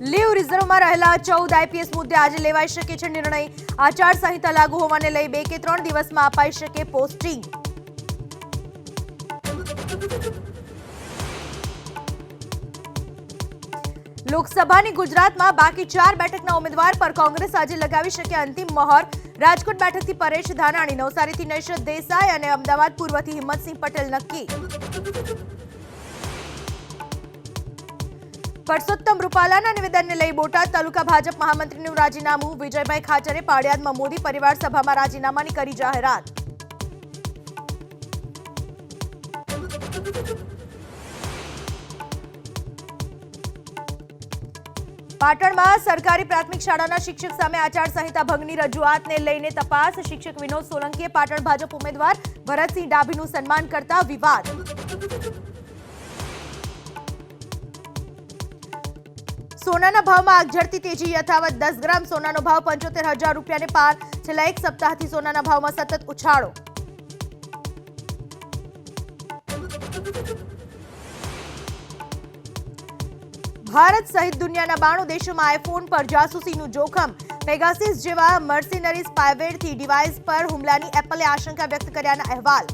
Leave રિઝર્વમાં રહેલા 14 IPS મુદ્દે આજે લેવાઈ શકે છે નિર્ણય. આચારસંહિતા લાગુ હોવાને લઈ 2 કે 3 દિવસમાં અપાઈ શકે પોસ્ટિંગ. લોકસભાની ગુજરાતમાં બાકી 4 બેઠકના ઉમેદવાર પર કોંગ્રેસ આજે લગાવી શકે અંતિમ મહોર. રાજકોટ બેઠકથી પરેશ ધાનાણી, નવસારીથી નૈશત દેસાઈ અને અમદાવાદ પૂર્વથી હિંમતસિંહ પટેલ નક્કી. પરસોત્તમ રૂપાલાના નિવેદનને લઈ બોટાદ તાલુકા ભાજપ મહામંત્રીનું રાજીનામું. વિજયભાઈ ખાચરે પાડિયાદમાં મોદી પરિવાર સભામાં રાજીનામાની કરી જાહેરાત. પાટણમાં સરકારી પ્રાથમિક શાળાના શિક્ષક સામે આચારસંહિતા ભંગની રજૂઆતને લઈને તપાસ. શિક્ષક વિનોદ સોલંકીએ પાટણ ભાજપ ઉમેદવાર ભરતસિંહ ડાભીનું સન્માન કરતા વિવાદ. સોનાના ભાવમાં આગઝરતી તેજી યથાવત. 10 ગ્રામ સોનાનો ભાવ 75,000 રૂપિયાને પાર. છેલ્લા એક સપ્તાહથી સોનાના ભાવમાં સતત ઉછાળો. ભારત સહિત દુનિયાના 92 દેશોમાં આઈફોન પર જાસૂસીનું જોખમ. પેગાસિસ જેવા મર્સિનરી સ્પાયવેરથી ડિવાઇસ પર હુમલાની એપલે આશંકા વ્યક્ત કર્યાના અહેવાલ.